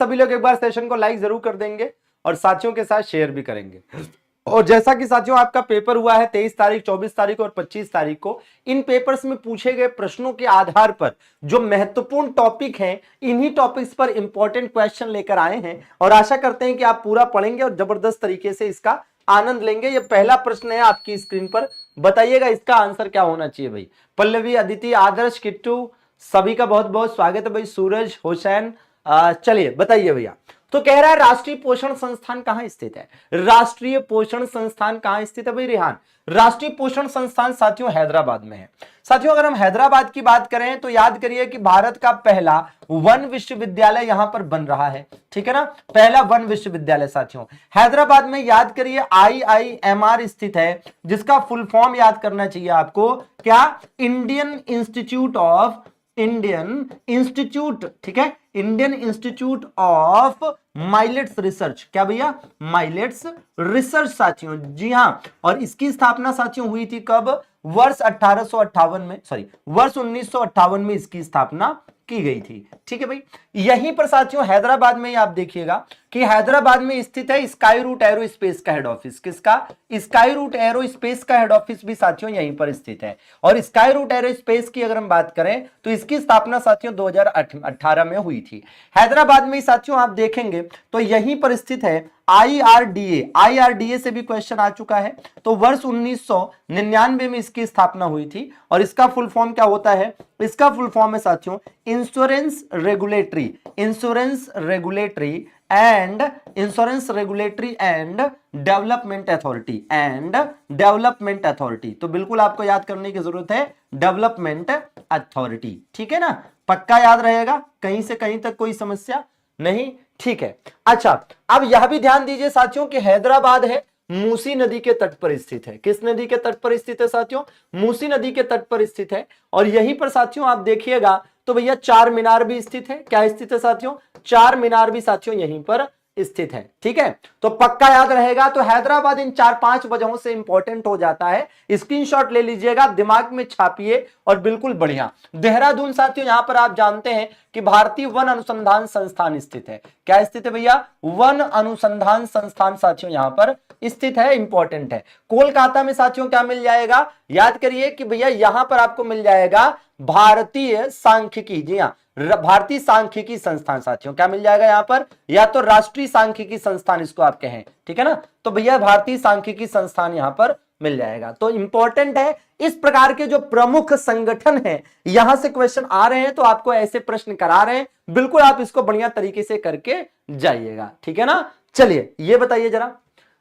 सभी लोग एक बार सेशन को लाइक जरूर कर देंगे और साथियों के साथ शेयर भी करेंगे। और जैसा कि साथियों आपका पेपर हुआ है 23 तारीख, 24 तारीख और 25 तारीख को, इन पेपर्स में पूछे गए प्रश्नों के आधार पर जो महत्वपूर्ण टॉपिक हैं, इन्हीं टॉपिक्स पर इंपॉर्टेंट क्वेश्चन लेकर आए हैं और आशा करते हैं कि आप पूरा पढ़ेंगे और जबरदस्त तरीके से इसका आनंद लेंगे। ये पहला प्रश्न है आपकी स्क्रीन पर, बताइएगा इसका आंसर क्या होना चाहिए भाई। पल्लवी, अदिति, आदर्श, किट्टू, सभी का बहुत बहुत स्वागत है भाई। सूरज, हुसैन, चलिए बताइए भैया। तो कह रहा है राष्ट्रीय पोषण संस्थान कहां स्थित है? राष्ट्रीय पोषण संस्थान कहां स्थित है भाई रेहान? राष्ट्रीय पोषण संस्थान साथियों हैदराबाद में है। साथियों अगर हम हैदराबाद की बात करें तो याद करिए कि भारत का पहला वन विश्वविद्यालय यहां पर बन रहा है, ठीक है ना, पहला वन विश्वविद्यालय साथियों हैदराबाद में। याद करिए IIMR स्थित है, जिसका फुल फॉर्म याद करना चाहिए आपको, क्या? इंडियन इंस्टीट्यूट, ठीक है, Indian institute of millets research. क्या भैया? माइलेट्स रिसर्च साथियों, जी हां। और इसकी स्थापना साथियों हुई थी कब? वर्ष 1858 में, सॉरी वर्ष 1958 में इसकी स्थापना की गई थी, ठीक है भाई। यहीं पर साथियों हैदराबाद में आप देखिएगा कि हैदराबाद में स्थित है स्काई रूट एरोस्पेस का हेड ऑफिस। किसका? स्काई रूट एरोस्पेस का हेड ऑफिस भी साथियों यहीं पर स्थित है। और स्काई रूट एरोस्पेस की अगर हम बात करें तो इसकी स्थापना साथियों 2018 में हुई थी। हैदराबाद में साथियों आप देखेंगे तो यहीं पर स्थित है IRDA से भी क्वेश्चन आ चुका है। तो वर्ष 1999 में इसकी स्थापना हुई थी और इसका फुल फॉर्म क्या होता है? इसका फुल फॉर्म है साथियों insurance regulatory and development authority. तो बिल्कुल आपको याद करने की जरूरत है, डेवलपमेंट अथॉरिटी, ठीक है ना, पक्का याद रहेगा, कहीं से कहीं तक कोई समस्या नहीं, ठीक है। अच्छा, अब यह भी ध्यान दीजिए साथियों कि हैदराबाद है मूसी नदी के तट पर स्थित है। किस नदी के तट पर स्थित है साथियों? मूसी नदी के तट पर स्थित है। और यहीं पर साथियों आप देखिएगा तो भैया चार मीनार भी स्थित है। क्या स्थित है साथियों? चार मीनार भी साथियों यहीं पर स्थित है, ठीक है। तो पक्का याद रहेगा। तो हैदराबाद इन 4-5 वजहों से इंपॉर्टेंट हो जाता है। स्क्रीनशॉट ले लीजिएगा, दिमाग में छापिए और बिल्कुल बढ़िया। देहरादून साथियों यहां पर आप जानते हैं कि भारतीय वन अनुसंधान संस्थान स्थित है। क्या स्थित है भैया? वन अनुसंधान संस्थान साथियों यहां पर स्थित है, इंपॉर्टेंट है। कोलकाता में साथियों क्या मिल जाएगा? याद करिए कि भैया यहां पर आपको मिल जाएगा भारतीय सांख्यिकी, जी हाँ, भारतीय सांख्यिकी संस्थान साथियों। क्या मिल जाएगा यहां पर? या तो राष्ट्रीय सांख्यिकी संस्थान इसको आप कहें, ठीक है ना। तो भैया भारतीय सांख्यिकी संस्थान यहां पर मिल जाएगा। तो इंपॉर्टेंट है, इस प्रकार के जो प्रमुख संगठन हैं यहां से क्वेश्चन आ रहे हैं, तो आपको ऐसे प्रश्न करा रहे हैं, बिल्कुल आप इसको बढ़िया तरीके से करके जाइएगा, ठीक है ना। चलिए ये बताइए जरा,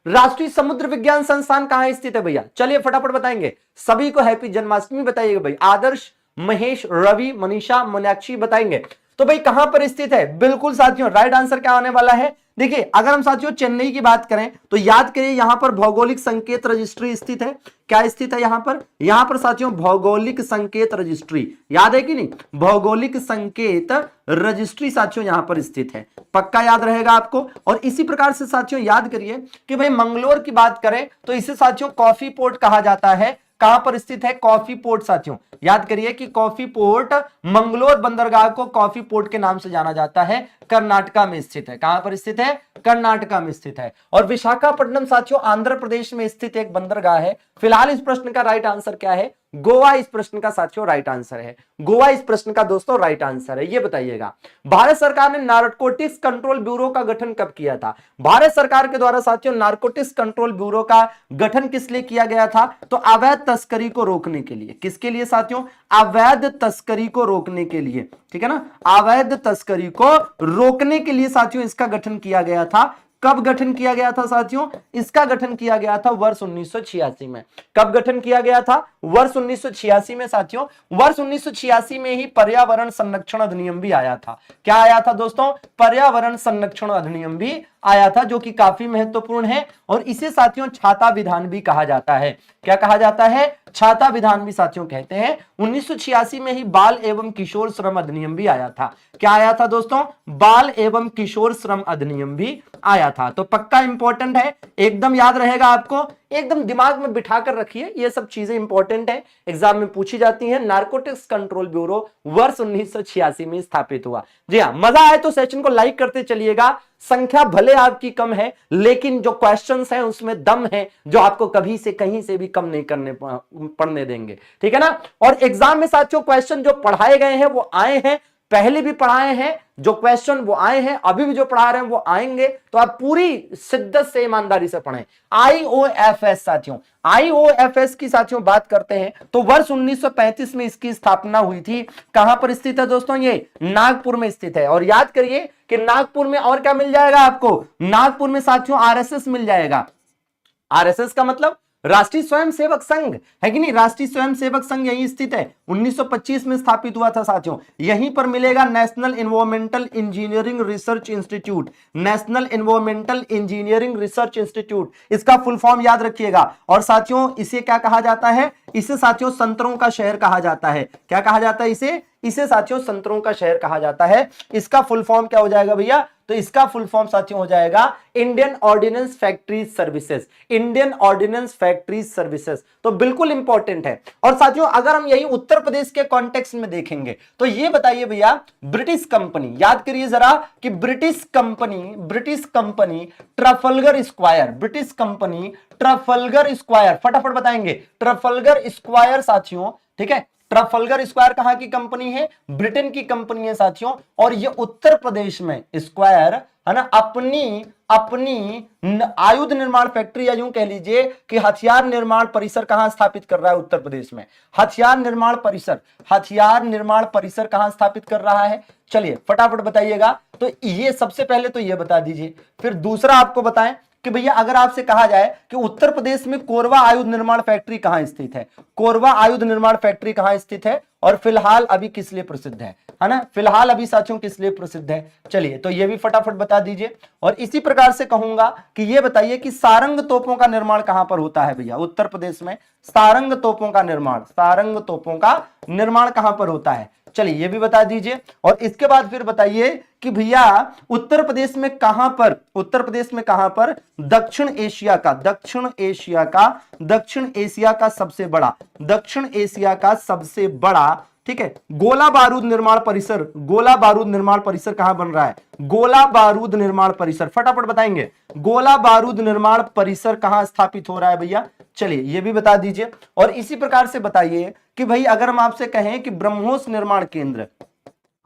राष्ट्रीय समुद्र विज्ञान संस्थान कहां स्थित है भैया? चलिए फटाफट बताएंगे। सभी को हैप्पी जन्माष्टमी बताइएगा भाई। आदर्श, महेश, रवि, मनीषा, मोनाक्षी बताएंगे। तो भाई कहां पर स्थित है? बिल्कुल साथियों राइट आंसर क्या आने वाला है? देखिए अगर हम साथियों चेन्नई की बात करें तो याद करिए यहां पर भौगोलिक संकेत रजिस्ट्री स्थित है। क्या स्थित है यहां पर? यहां पर साथियों भौगोलिक संकेत रजिस्ट्री, याद है कि नहीं? भौगोलिक संकेत रजिस्ट्री साथियों यहां पर स्थित है, पक्का याद रहेगा आपको। और इसी प्रकार से साथियों याद करिए कि भाई मंगलोर की बात करें तो इसे साथियों कॉफी पोर्ट कहा जाता है। कहां पर स्थित है? कॉफी पोर्ट साथियों, याद करिए कि कॉफी पोर्ट, मंगलोर बंदरगाह को कॉफी पोर्ट के नाम से जाना जाता है, कर्नाटका में स्थित है। कहां पर स्थित है? कर्नाटका में स्थित है। और विशाखापट्टनम साथियों आंध्र प्रदेश में स्थित एक बंदरगाह है। फिलहाल इस प्रश्न का राइट आंसर क्या है? गोवा इस प्रश्न का साथियों राइट आंसर है। गोवा इस प्रश्न का दोस्तों राइट आंसर है। ये बताइएगा भारत सरकार ने नारकोटिक्स कंट्रोल ब्यूरो का गठन कब किया था? भारत सरकार के द्वारा साथियों नारकोटिक्स कंट्रोल ब्यूरो का गठन किस लिए किया गया था? तो अवैध तस्करी को रोकने के लिए। किसके लिए साथियों? अवैध तस्करी को रोकने के लिए, ठीक है ना, अवैध तस्करी को रोकने के लिए साथियों इसका गठन किया गया था। कब गठन किया गया था साथियों? इसका गठन किया गया था वर्ष 1986 में। कब गठन किया गया था? वर्ष 1986 में साथियों। वर्ष 1986 में ही पर्यावरण संरक्षण अधिनियम भी आया था। क्या आया था दोस्तों? पर्यावरण संरक्षण अधिनियम भी आया था, जो कि काफी महत्वपूर्ण है। और इसे साथियों छाता विधान भी कहा जाता है। क्या कहा जाता है? छाता विधान भी साथियों कहते हैं। 1986 में ही बाल एवं किशोर श्रम अधिनियम भी आया था। क्या आया था दोस्तों? बाल एवं किशोर श्रम अधिनियम भी आया था। तो पक्का इंपॉर्टेंट है, एकदम याद रहेगा आपको। एकदम दिमाग में बिठा कर रखिए, ये सब चीजें इंपॉर्टेंट है, एग्जाम में पूछी जाती है। नारकोटिक्स कंट्रोल ब्यूरो वर्ष 1986 में स्थापित हुआ। जी हाँ, मजा आए तो सेशन को लाइक करते चलिएगा। संख्या भले आपकी कम है, लेकिन जो क्वेश्चंस हैं उसमें दम है, जो आपको कभी से कहीं से भी कम नहीं करने पढ़ने देंगे, ठीक है ना। और एग्जाम में साथियों क्वेश्चन जो पढ़ाए गए हैं वो आए हैं, पहले भी पढ़ाए हैं, जो क्वेश्चन वो आए हैं, अभी भी जो पढ़ा रहे हैं वो आएंगे, तो आप पूरी शिद्दत से ईमानदारी से पढ़ें। आईओएफएस साथियों, आईओएफएस की साथियों बात करते हैं तो वर्ष 1935 में इसकी स्थापना हुई थी। कहां पर स्थित है दोस्तों? ये नागपुर में स्थित है। और याद करिए कि नागपुर में और क्या मिल जाएगा आपको? नागपुर में साथियों आरएसएस मिल जाएगा। आरएसएस का मतलब राष्ट्रीय स्वयंसेवक संघ है कि नहीं? राष्ट्रीय स्वयंसेवक संघ यही स्थित है, 1925 में स्थापित हुआ था साथियों। यहीं पर मिलेगा national environmental engineering research institute, national environmental engineering research institute, इसका फुल फॉर्म याद रखिएगा। और साथियों इसे क्या कहा जाता है? इसे साथियों संतरों का शहर कहा जाता है। क्या कहा जाता है इसे साथियों संतरों का शहर कहा जाता है। इसका फुल फॉर्म क्या हो जाएगा भैया? तो इसका फुल फॉर्म साथियों हो जाएगा Indian ordnance factory services, Indian ordnance factory services. तो बिल्कुल इंपॉर्टेंट है। और साथियों अगर हम यही उत्तर प्रदेश के कॉन्टेक्स्ट में देखेंगे तो ये बताइए भैया, ब्रिटिश कंपनी, याद करिए जरा कि British company Trafalgar square, British company Trafalgar square, फटाफट बताएंगे ट्रफलगर स्क्वायर साथियों, ठीक है। ट्रफलगर स्क्वायर कहां की कंपनी है? ब्रिटेन की कंपनी है साथियों। और ये उत्तर प्रदेश में स्क्वायर है ना अपनी आयुध निर्माण फैक्ट्री, या यूं कह लीजिए कि हथियार निर्माण परिसर कहां स्थापित कर रहा है? उत्तर प्रदेश में हथियार निर्माण परिसर कहां स्थापित कर रहा है? चलिए फटाफट बताइएगा। तो ये सबसे पहले तो ये बता दीजिए, फिर दूसरा आपको बताएं कि भैया अगर आपसे कहा जाए कि उत्तर प्रदेश में कोरबा आयुध निर्माण फैक्ट्री कहां स्थित है? कोरबा आयुध निर्माण फैक्ट्री कहां स्थित है और फिलहाल अभी किस लिए प्रसिद्ध है ना? फिलहाल अभी साथियों किस लिए प्रसिद्ध है? चलिए तो ये भी फटाफट बता दीजिए। और इसी प्रकार से कहूंगा कि ये बताइए कि सारंग तोपों का निर्माण कहां पर होता है भैया? उत्तर प्रदेश में सारंग तोपों का निर्माण कहां पर होता है? चलिए ये भी बता दीजिए। और इसके बाद फिर बताइए कि भैया उत्तर प्रदेश में कहां पर दक्षिण एशिया का सबसे बड़ा ठीक है गोला बारूद निर्माण परिसर कहां बन रहा है? गोला बारूद निर्माण परिसर, फटाफट बताएंगे गोला बारूद निर्माण परिसर कहां स्थापित हो रहा है भैया? चलिए ये भी बता दीजिए। और इसी प्रकार से बताइए कि भाई अगर हम आपसे कहें कि ब्रह्मोस निर्माण केंद्र,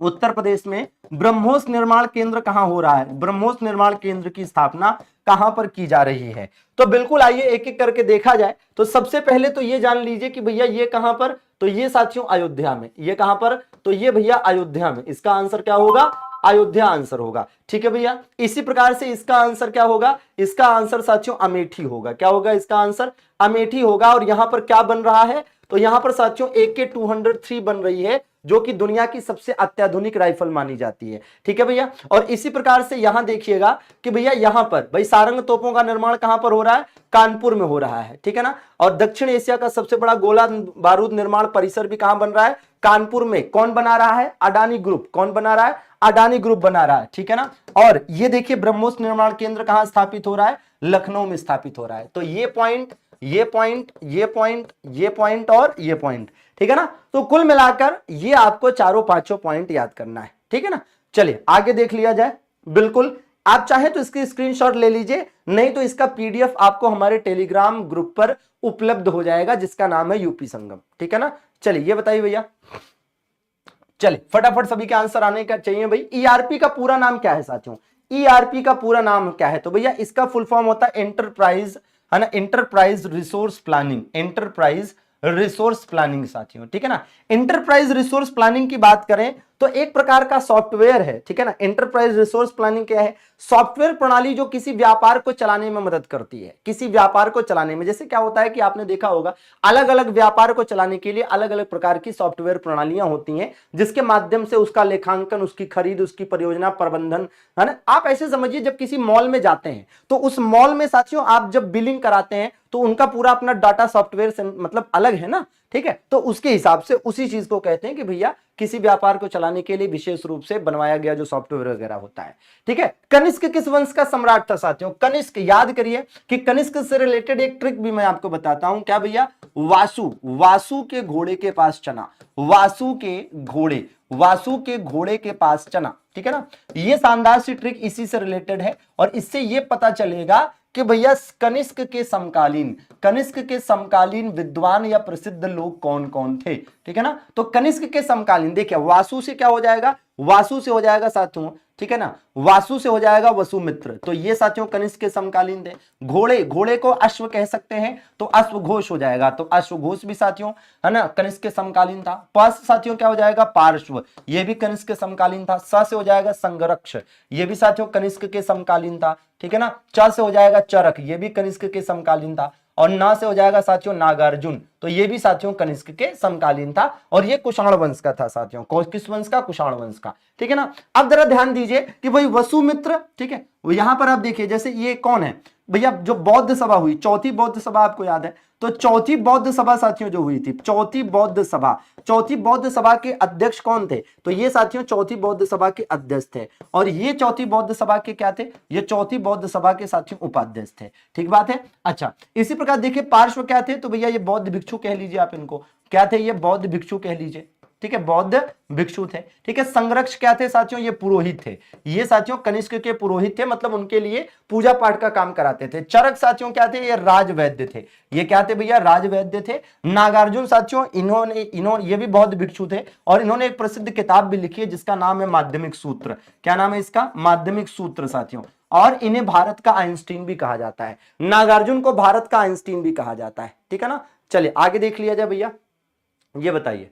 उत्तर प्रदेश में ब्रह्मोस निर्माण केंद्र कहां हो रहा है? ब्रह्मोस निर्माण केंद्र की स्थापना कहां पर की जा रही है? तो बिल्कुल आइए एक एक करके देखा जाए। तो सबसे पहले तो ये जान लीजिए कि भैया ये कहां पर? तो ये साथियों अयोध्या में। ये कहां पर? तो ये भैया अयोध्या में। इसका आंसर क्या होगा? अयोध्या आंसर होगा, ठीक है भैया। इसी प्रकार से इसका आंसर क्या होगा? इसका आंसर साथियों अमेठी होगा। क्या होगा इसका आंसर? अमेठी होगा। और यहां पर क्या बन रहा है? तो यहां पर साथियों AK-203 बन रही है, जो कि दुनिया की सबसे अत्याधुनिक राइफल मानी जाती है, ठीक है भैया। और इसी प्रकार से यहां देखिएगा कि भैया यहां पर भाई सारंग तोपों का निर्माण कहां पर हो रहा है? कानपुर में हो रहा है, ठीक है ना। और दक्षिण एशिया का सबसे बड़ा गोला बारूद निर्माण परिसर भी कहां बन रहा है? कानपुर में। कौन बना रहा है? अडानी ग्रुप। कौन बना रहा है? अडानी ग्रुप बना रहा है, ठीक है ना। और ये देखिए ब्रह्मोस निर्माण केंद्र कहां स्थापित हो रहा है? लखनऊ में स्थापित हो रहा है। तो ये पॉइंट और ये पॉइंट, ठीक है ना। तो कुल मिलाकर ये आपको चारों पांचों पॉइंट याद करना है, ठीक है ना। चलिए आगे देख लिया जाए। बिल्कुल आप चाहे तो इसकी स्क्रीनशॉट ले लीजिए, नहीं तो इसका PDF आपको हमारे टेलीग्राम ग्रुप पर उपलब्ध हो जाएगा, जिसका नाम है यूपी संगम, ठीक है ना। चलिए ये बताइए भैया, चलिए फटाफट सभी के आंसर आने का चाहिए भाई। ERP का पूरा नाम क्या है साथियों? ERP का पूरा नाम क्या है? तो भैया इसका फुल फॉर्म होता है एंटरप्राइज, है ना, एंटरप्राइज रिसोर्स प्लानिंग साथियों, ठीक है ना। एंटरप्राइज रिसोर्स प्लानिंग की बात करें तो एक प्रकार का सॉफ्टवेयर है, ठीक है ना। एंटरप्राइज रिसोर्स प्लानिंग क्या है? सॉफ्टवेयर प्रणाली जो किसी व्यापार को चलाने में मदद करती है, किसी व्यापार को चलाने में। जैसे क्या होता है कि आपने देखा होगा अलग अलग व्यापार को चलाने के लिए अलग अलग प्रकार की सॉफ्टवेयर प्रणालियां होती हैं, जिसके माध्यम से उसका लेखांकन, उसकी खरीद, उसकी परियोजना प्रबंधन, है ना। आप ऐसे समझिए जब किसी मॉल में जाते हैं तो उस मॉल में साथियों आप जब बिलिंग कराते हैं तो उनका पूरा अपना डाटा सॉफ्टवेयर से मतलब अलग है ना, ठीक है, तो उसके हिसाब से उसी चीज को कहते हैं कि भैया किसी व्यापार को चलाने के लिए विशेष रूप से बनवाया गया जो सॉफ्टवेयर वगैरह होता है। ठीक है, कनिष्क किस वंश का सम्राट था साथियों? कनिष्क, याद करिए कि कनिष्क से रिलेटेड एक ट्रिक भी मैं आपको बताता हूं। क्या भैया? वासु, वासु के घोड़े के पास चना, वासु के घोड़े, वासु के घोड़े के पास चना। ठीक है ना, ये शानदार सी ट्रिक इसी से रिलेटेड है और इससे ये पता चलेगा कि भैया कनिष्क के समकालीन, कनिष्क के समकालीन विद्वान या प्रसिद्ध लोग कौन कौन थे। ठीक है ना, तो कनिष्क के समकालीन देखिए, वासु से क्या हो जाएगा? वासु से हो जाएगा साथियों, ठीक है ना, वासु से हो जाएगा वसुमित्र, तो ये साथियों कनिष्क के समकालीन थे। घोड़े, घोड़े को अश्व कह सकते हैं तो अश्वघोष हो जाएगा, तो अश्वघोष भी साथियों है ना कनिष्क के समकालीन था। प साथियों क्या हो जाएगा? पार्श्व, ये भी कनिष्क के समकालीन था। स से हो जाएगा संगरक्ष, ये भी साथियों कनिष्क के समकालीन था। ठीक है ना, च से हो जाएगा चरक, ये भी कनिष्क के समकालीन था। और ना से हो जाएगा साथियों नागार्जुन, तो ये भी साथियों कनिष्क के समकालीन था और ये कुषाण वंश का था साथियों। किस वंश का? कुषाण वंश का। ठीक है ना, अब जरा ध्यान दीजिए कि भाई वसुमित्र, ठीक है, यहां पर आप देखिए जैसे ये कौन है भैया? जो बौद्ध सभा हुई, चौथी बौद्ध सभा आपको याद है, तो चौथी बौद्ध सभा साथियों जो हुई थी, चौथी बौद्ध सभा, चौथी बौद्ध सभा के अध्यक्ष कौन थे? तो ये साथियों चौथी बौद्ध सभा के अध्यक्ष थे और ये चौथी बौद्ध सभा के क्या थे? ये चौथी बौद्ध सभा के साथियों उपाध्यक्ष थे। ठीक बात है। अच्छा, इसी प्रकार देखिए पार्श्व क्या थे? तो भैया ये बौद्ध भिक्षु कह लीजिए आप इनको, क्या थे? ये बौद्ध भिक्षु कह लीजिए। ठीक है, बौद्ध भिक्षु थे। ठीक है, संरक्षक क्या थे साथियों? ये पुरोहित थे, ये साथियों कनिष्क के पुरोहित थे, मतलब उनके लिए पूजा पाठ का काम कराते थे। चरक साथियों क्या थे? ये राजवैद्य थे, ये क्या थे भैया? राजवैद्य थे। नागार्जुन साथियों इन्होंने ये भी बौद्ध भिक्षु थे और इन्होंने एक प्रसिद्ध किताब भी लिखी है जिसका नाम है माध्यमिक सूत्र। क्या नाम है इसका? माध्यमिक सूत्र साथियों। और इन्हें भारत का आइंस्टीन भी कहा जाता है, नागार्जुन को भारत का आइंस्टीन भी कहा जाता है। ठीक है ना, चलिए आगे देख लिया जाए भैया। ये बताइए